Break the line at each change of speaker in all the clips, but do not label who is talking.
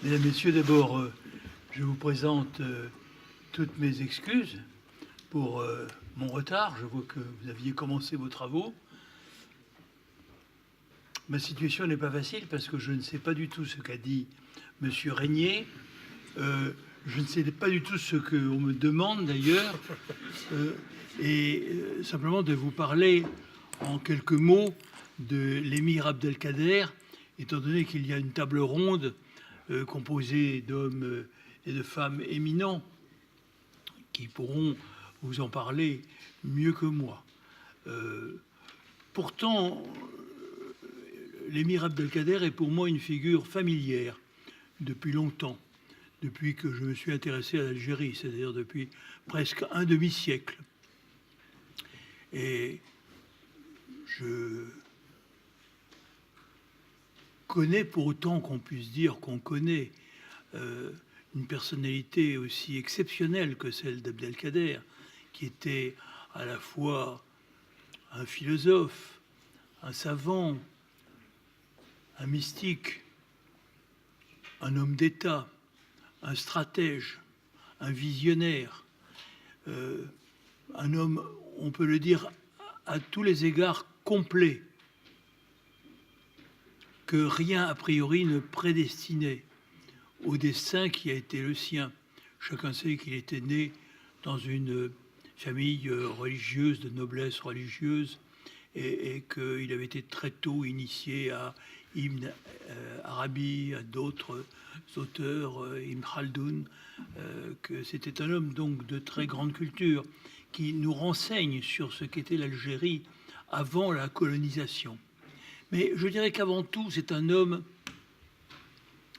Mesdames, Messieurs, d'abord, je vous présente toutes mes excuses pour mon retard. Je vois que vous aviez commencé vos travaux. Ma situation n'est pas facile parce que je ne sais pas du tout ce qu'a dit M. Régnier. Je ne sais pas du tout ce qu'on me demande d'ailleurs. Simplement de vous parler en quelques mots de l'émir Abdelkader, étant donné qu'il y a une table ronde composée d'hommes et de femmes éminents qui pourront vous en parler mieux que moi. Pourtant, l'émir Abdelkader est pour moi une figure familière depuis longtemps, depuis que je me suis intéressé à l'Algérie, c'est-à-dire depuis presque un demi-siècle. Et je connais, pour autant qu'on puisse dire qu'on connaît une personnalité aussi exceptionnelle que celle d'Abdelkader, qui était à la fois un philosophe, un savant, un mystique, un homme d'État, un stratège, un visionnaire, un homme, on peut le dire, à tous les égards complet, que rien a priori ne prédestinait au destin qui a été le sien. Chacun sait qu'il était né dans une famille religieuse, de noblesse religieuse, et qu'il avait été très tôt initié à Ibn Arabi, à d'autres auteurs, Ibn Khaldoun, que c'était un homme donc de très grande culture, qui nous renseigne sur ce qu'était l'Algérie avant la colonisation. Mais je dirais qu'avant tout, c'est un homme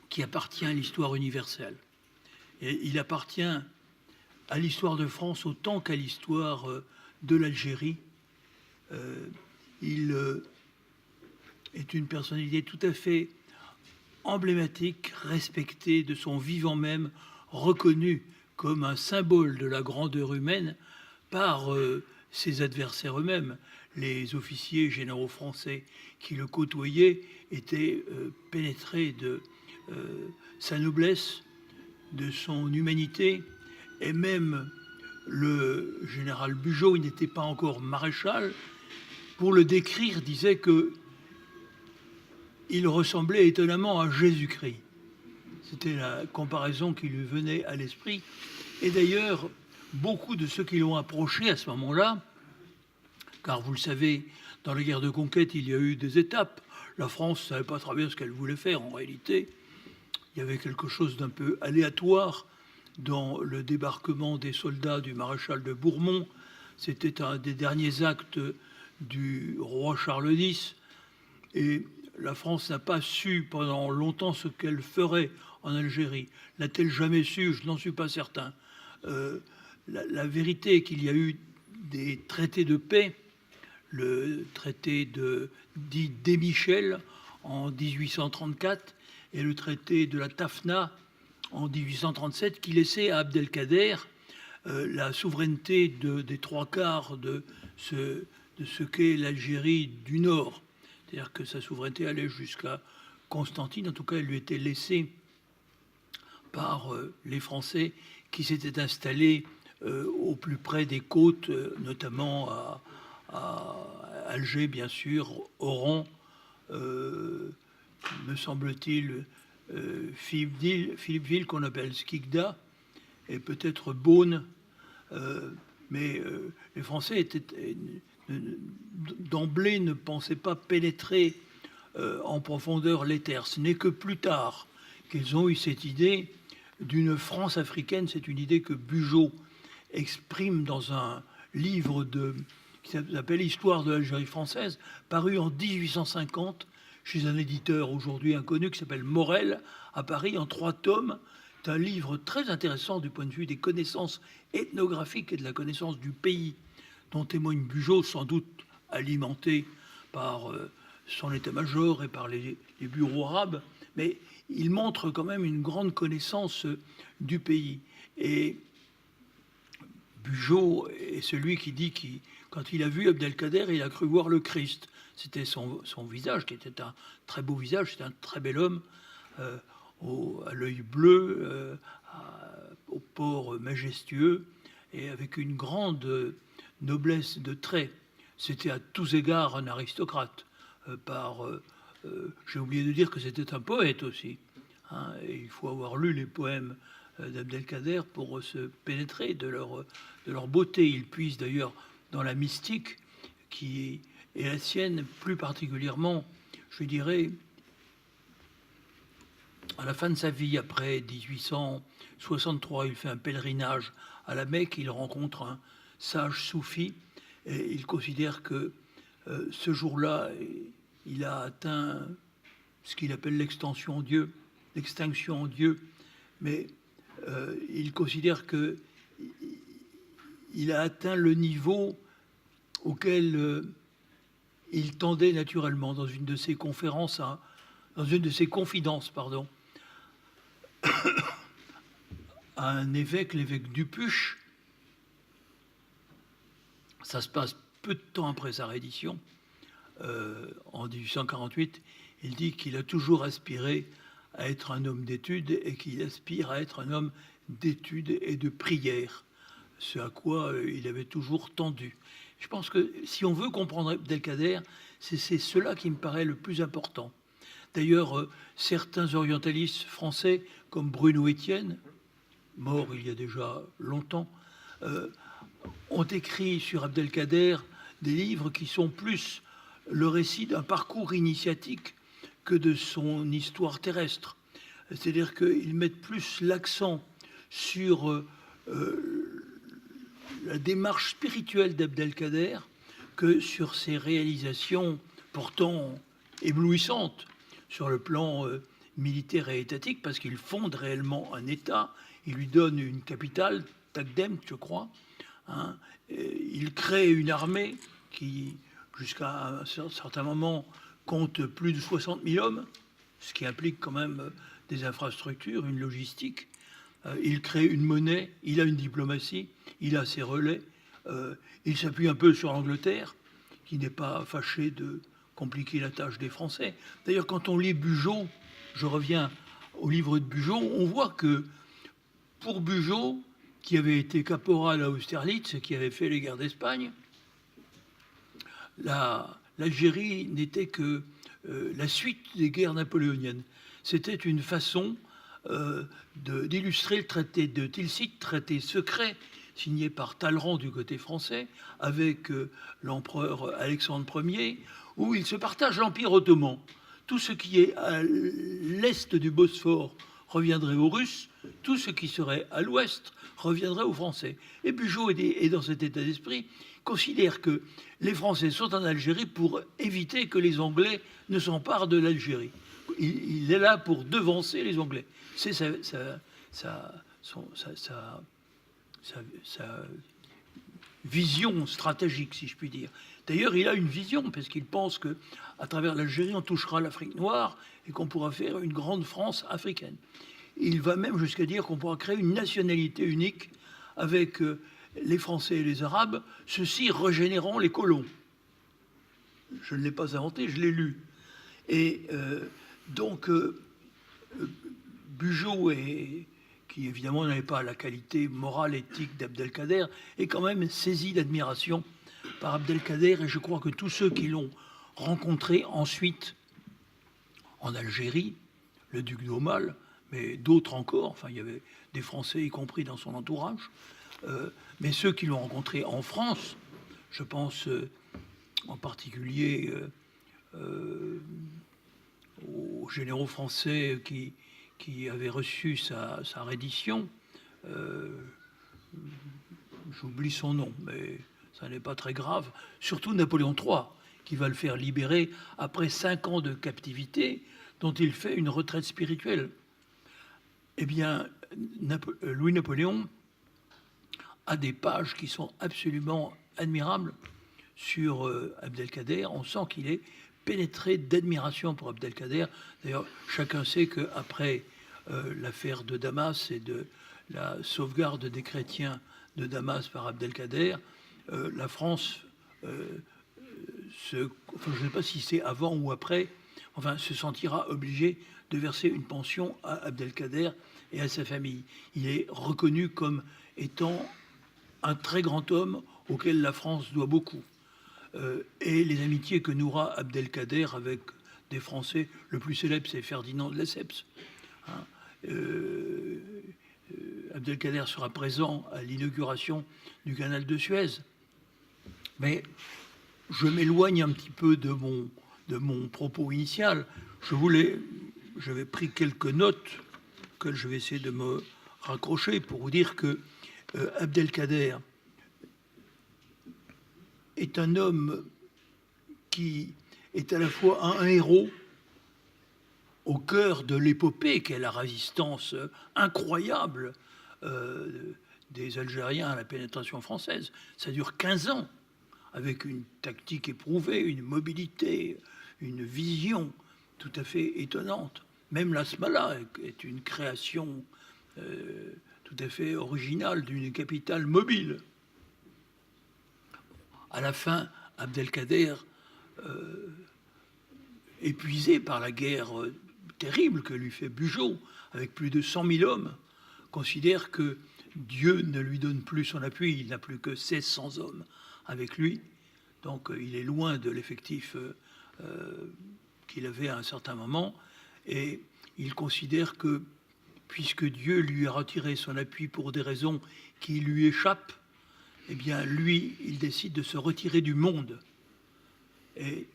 qui appartient à l'histoire universelle. Et il appartient à l'histoire de France autant qu'à l'histoire de l'Algérie. Il est une personnalité tout à fait emblématique, respectée de son vivant même, reconnue comme un symbole de la grandeur humaine par ses adversaires eux-mêmes. Les officiers généraux français qui le côtoyaient étaient pénétrés de sa noblesse, de son humanité, et même le général Bugeaud, il n'était pas encore maréchal, pour le décrire, disait que il ressemblait étonnamment à Jésus-Christ. C'était la comparaison qui lui venait à l'esprit. Et d'ailleurs, beaucoup de ceux qui l'ont approché à ce moment-là, car vous le savez, dans la guerre de conquête, il y a eu des étapes. La France ne savait pas très bien ce qu'elle voulait faire en réalité. Il y avait quelque chose d'un peu aléatoire dans le débarquement des soldats du maréchal de Bourmont. C'était un des derniers actes du roi Charles X. Et la France n'a pas su pendant longtemps ce qu'elle ferait en Algérie. L'a-t-elle jamais su? Je n'en suis pas certain. La vérité est qu'il y a eu des traités de paix, le traité dit d'Émichel en 1834 et le traité de la Tafna en 1837 qui laissait à Abdelkader la souveraineté des trois quarts de ce qu'est l'Algérie du Nord. C'est-à-dire que sa souveraineté allait jusqu'à Constantine. En tout cas, elle lui était laissée par les Français qui s'étaient installés au plus près des côtes, notamment à Alger, bien sûr, Oran, me semble-t-il, Philippeville, qu'on appelle Skikda, et peut-être Beaune. Mais les Français étaient d'emblée ne pensaient pas pénétrer en profondeur les terres. Ce n'est que plus tard qu'ils ont eu cette idée d'une France africaine. C'est une idée que Bugeaud exprime dans un livre qui s'appelle Histoire de l'Algérie française, paru en 1850 chez un éditeur aujourd'hui inconnu qui s'appelle Morel, à Paris, en 3 tomes. C'est un livre très intéressant du point de vue des connaissances ethnographiques et de la connaissance du pays, dont témoigne Bugeaud, sans doute alimenté par son état-major et par les bureaux arabes, mais il montre quand même une grande connaissance du pays. Et Bugeaud est celui qui dit que quand il a vu Abdelkader, il a cru voir le Christ. C'était son visage, qui était un très beau visage, c'était un très bel homme. à l'œil bleu, au port majestueux et avec une grande noblesse de traits. C'était à tous égards un aristocrate. J'ai oublié de dire que c'était un poète aussi. Hein, et il faut avoir lu les poèmes d'Abdelkader pour se pénétrer de leur beauté. Il puise d'ailleurs dans la mystique qui est la sienne, plus particulièrement, je dirais, à la fin de sa vie, après 1863, il fait un pèlerinage à la Mecque, il rencontre un sage soufi, et il considère que ce jour-là, il a atteint ce qu'il appelle l'extinction en Dieu, mais il considère que il a atteint le niveau auquel il tendait naturellement dans une de ses confidences, à un évêque, l'évêque Dupuche. Ça se passe peu de temps après sa reddition, en 1848. Il dit qu'il a toujours aspiré à être un homme d'études et qu'il aspire à être un homme d'études et de prière, ce à quoi il avait toujours tendu. Je pense que si on veut comprendre Abdelkader, c'est cela qui me paraît le plus important. D'ailleurs, certains orientalistes français, comme Bruno Etienne, mort il y a déjà longtemps, ont écrit sur Abdelkader des livres qui sont plus le récit d'un parcours initiatique que de son histoire terrestre. C'est-à-dire qu'ils mettent plus l'accent sur la démarche spirituelle d'Abdelkader que sur ses réalisations pourtant éblouissantes sur le plan militaire et étatique, parce qu'il fonde réellement un État, il lui donne une capitale, Takdem, je crois, hein, il crée une armée qui, jusqu'à un certain moment, compte plus de 60 000 hommes, ce qui implique quand même des infrastructures, une logistique. Il crée une monnaie, il a une diplomatie, il a ses relais, il s'appuie un peu sur l'Angleterre, qui n'est pas fâchée de compliquer la tâche des Français. D'ailleurs, quand on lit Bugeaud, je reviens au livre de Bugeaud, on voit que pour Bugeaud, qui avait été caporal à Austerlitz et qui avait fait les guerres d'Espagne, l'Algérie n'était que la suite des guerres napoléoniennes. C'était une façon d'illustrer le traité de Tilsit, traité secret signé par Talleyrand du côté français avec l'empereur Alexandre Ier, où il se partage l'Empire ottoman. Tout ce qui est à l'est du Bosphore reviendrait aux Russes, tout ce qui serait à l'ouest reviendrait aux Français. Et Bugeaud est dans cet état d'esprit, considère que les Français sont en Algérie pour éviter que les Anglais ne s'emparent de l'Algérie. Il est là pour devancer les Anglais. C'est sa vision stratégique, si je puis dire. D'ailleurs, il a une vision, parce qu'il pense qu'à travers l'Algérie, on touchera l'Afrique noire et qu'on pourra faire une grande France africaine. Il va même jusqu'à dire qu'on pourra créer une nationalité unique avec les Français et les Arabes, ceux-ci régénérant les colons. Je ne l'ai pas inventé, je l'ai lu. Et donc, Bugeaud, qui évidemment n'avait pas la qualité morale, éthique d'Abdelkader, est quand même saisi d'admiration par Abdelkader, et je crois que tous ceux qui l'ont rencontré ensuite en Algérie, le duc d'Aumale, mais d'autres encore, enfin il y avait des Français y compris dans son entourage, mais ceux qui l'ont rencontré en France, je pense en particulier aux généraux français qui avaient reçu sa reddition, j'oublie son nom, mais ça n'est pas très grave, surtout Napoléon III, qui va le faire libérer après 5 ans de captivité, dont il fait une retraite spirituelle. Eh bien, Louis-Napoléon a des pages qui sont absolument admirables sur Abdelkader. On sent qu'il est pénétré d'admiration pour Abdelkader. D'ailleurs, chacun sait qu'après l'affaire de Damas et de la sauvegarde des chrétiens de Damas par Abdelkader, la France, je ne sais pas si c'est avant ou après, enfin, se sentira obligée de verser une pension à Abdelkader et à sa famille. Il est reconnu comme étant un très grand homme auquel la France doit beaucoup. Et les amitiés que nourra Abdelkader avec des Français, le plus célèbre, c'est Ferdinand de Lesseps. Abdelkader sera présent à l'inauguration du canal de Suez. Mais je m'éloigne un petit peu de mon propos initial. J'avais pris quelques notes que je vais essayer de me raccrocher pour vous dire que Abdelkader est un homme qui est à la fois un héros au cœur de l'épopée qu'est la résistance incroyable des Algériens à la pénétration française. Ça dure 15 ans, avec une tactique éprouvée, une mobilité, une vision tout à fait étonnante. Même la Smala est une création tout à fait originale d'une capitale mobile. À la fin, Abdelkader, épuisé par la guerre terrible que lui fait Bugeaud, avec plus de 100 000 hommes, considère que Dieu ne lui donne plus son appui, il n'a plus que 1600 hommes avec lui, donc il est loin de l'effectif qu'il avait à un certain moment, et il considère que, puisque Dieu lui a retiré son appui pour des raisons qui lui échappent, eh bien lui, il décide de se retirer du monde. Et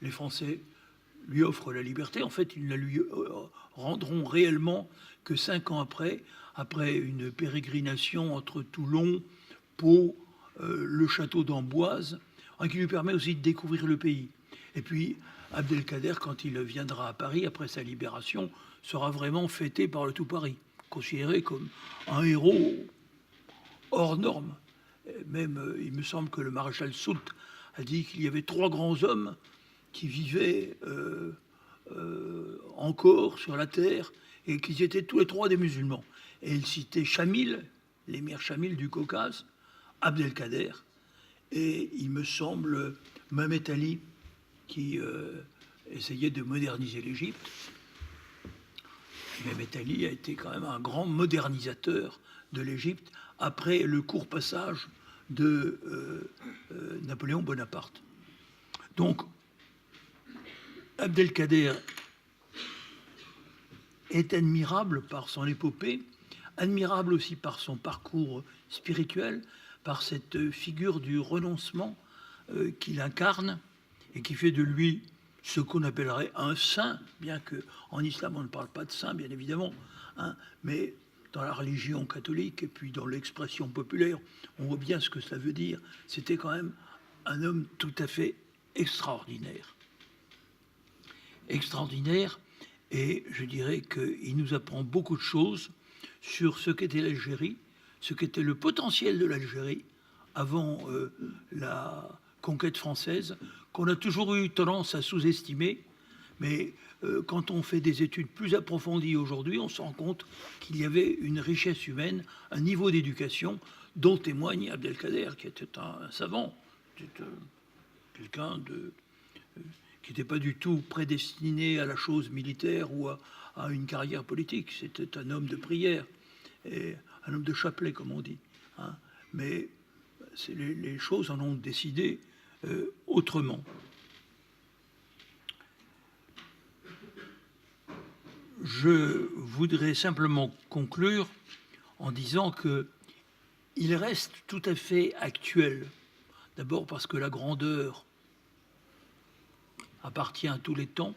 les Français lui offrent la liberté. En fait, ils ne lui rendront réellement que 5 ans après une pérégrination entre Toulon, Pau, le château d'Amboise, qui lui permet aussi de découvrir le pays. Et puis, Abdelkader, quand il viendra à Paris, après sa libération, sera vraiment fêté par le tout Paris, considéré comme un héros hors norme. Même, il me semble que le maréchal Soult a dit qu'il y avait 3 grands hommes qui vivaient encore sur la terre et qu'ils étaient tous les 3 des musulmans. Et il citait Chamil, l'émir Chamil du Caucase, Abdelkader, et il me semble Mohamed Ali qui essayait de moderniser l'Égypte. Mohamed Ali a été quand même un grand modernisateur de l'Égypte après le court passage de Napoléon Bonaparte. Donc, Abdelkader est admirable par son épopée, admirable aussi par son parcours spirituel, par cette figure du renoncement qu'il incarne et qui fait de lui ce qu'on appellerait un saint, bien qu'en islam on ne parle pas de saint, bien évidemment, mais dans la religion catholique et puis dans l'expression populaire, on voit bien ce que ça veut dire. C'était quand même un homme tout à fait extraordinaire. Extraordinaire, et je dirais qu'il nous apprend beaucoup de choses sur ce qu'était l'Algérie, ce qu'était le potentiel de l'Algérie avant la conquête française, qu'on a toujours eu tendance à sous-estimer, mais quand on fait des études plus approfondies aujourd'hui, on se rend compte qu'il y avait une richesse humaine, un niveau d'éducation dont témoigne Abdelkader, qui était un savant, quelqu'un qui n'était pas du tout prédestiné à la chose militaire ou à une carrière politique. C'était un homme de prière, et un homme de chapelet, comme on dit. Mais les choses en ont décidé autrement. Je voudrais simplement conclure en disant qu'il reste tout à fait actuel. D'abord parce que la grandeur appartient à tous les temps,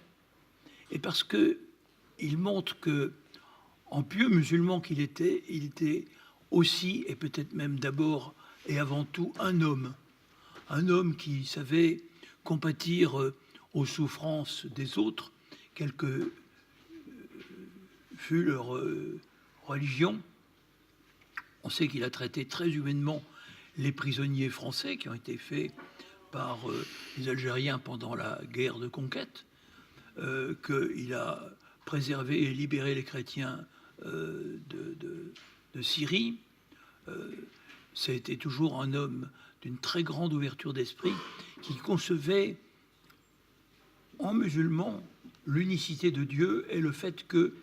et parce qu'il montre que, en pieux musulman qu'il était, il était aussi, et peut-être même d'abord et avant tout, un homme qui savait compatir aux souffrances des autres, quelle que fut leur religion. On sait qu'il a traité très humainement les prisonniers français qui ont été faits par les Algériens pendant la guerre de conquête, qu'il a préservé et libéré les chrétiens de Syrie. C'était toujours un homme d'une très grande ouverture d'esprit qui concevait en musulman l'unicité de Dieu et le fait que,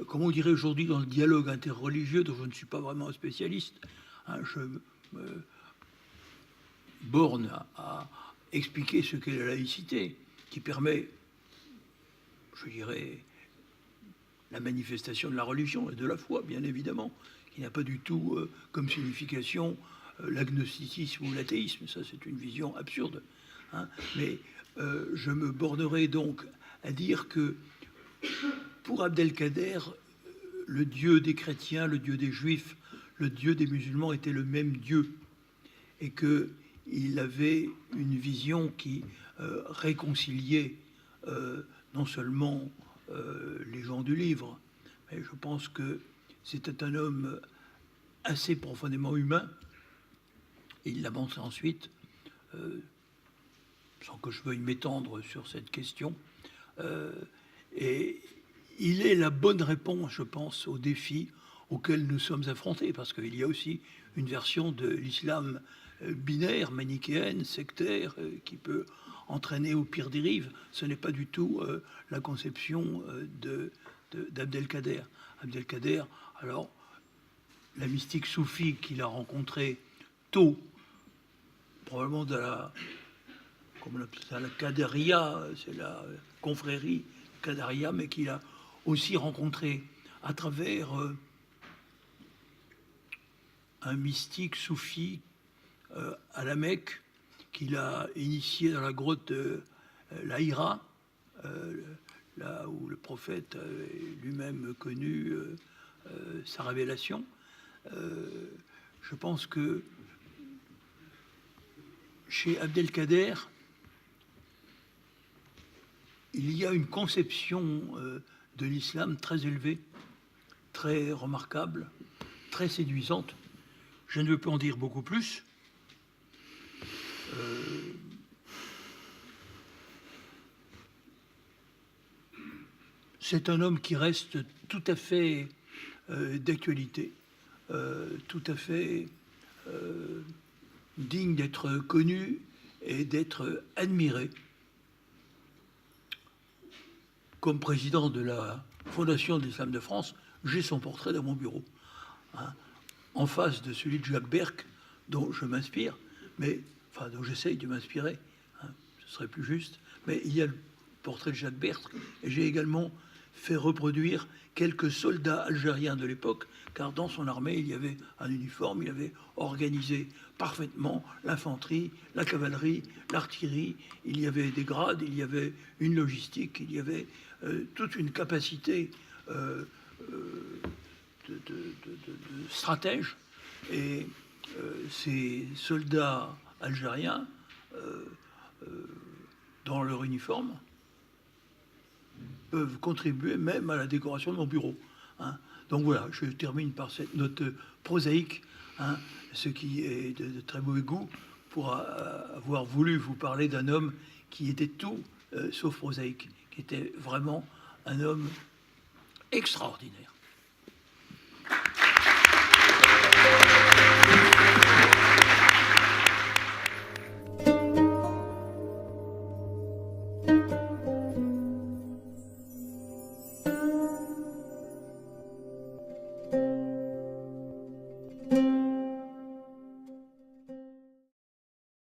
comme on dirait aujourd'hui dans le dialogue interreligieux, dont je ne suis pas vraiment un spécialiste, hein, je me borne à expliquer ce qu'est la laïcité, qui permet, je dirais, la manifestation de la religion et de la foi, bien évidemment, qui n'a pas du tout comme signification l'agnosticisme ou l'athéisme. Ça, c'est une vision absurde. Hein. Mais je me bornerai donc à dire que pour Abdelkader, le Dieu des chrétiens, le Dieu des juifs, le Dieu des musulmans était le même Dieu, et qu'il avait une vision qui réconciliait non seulement les gens du livre, mais je pense que c'était un homme assez profondément humain. Et il l'a montré ensuite, sans que je veuille m'étendre sur cette question. Et il est la bonne réponse, je pense, aux défis auxquels nous sommes affrontés, parce qu'il y a aussi une version de l'islam binaire, manichéenne, sectaire, qui peut entraîner aux pires dérives. Ce n'est pas du tout la conception d'Abdelkader. Abdelkader, alors, la mystique soufie qu'il a rencontrée tôt, probablement de la, comme on appelle ça, la Qadaria, c'est la confrérie Qadaria, mais qu'il a aussi rencontré à travers un mystique soufi à la Mecque, qu'il a initié dans la grotte de l'Aïra, là où le prophète avait lui-même connu sa révélation. Je pense que chez Abdelkader, il y a une conception de l'islam très élevée, très remarquable, très séduisante. Je ne veux pas en dire beaucoup plus. C'est un homme qui reste tout à fait d'actualité, tout à fait digne d'être connu et d'être admiré. Comme président de la Fondation de l'Islam de France, j'ai son portrait dans mon bureau, hein, en face de celui de Jacques Berck, dont je m'inspire, mais enfin dont j'essaye de m'inspirer, hein, ce serait plus juste. Mais il y a le portrait de Jacques Berck, et j'ai également fait reproduire quelques soldats algériens de l'époque, car dans son armée, il y avait un uniforme, il avait organisé parfaitement l'infanterie, la cavalerie, l'artillerie, il y avait des grades, il y avait une logistique, il y avait toute une capacité de stratège. Et ces soldats algériens, dans leur uniforme, peuvent contribuer même à la décoration de mon bureau. Hein. Donc voilà, je termine par cette note prosaïque, hein, ce qui est de très mauvais goût pour avoir voulu vous parler d'un homme qui était tout sauf prosaïque, qui était vraiment un homme extraordinaire.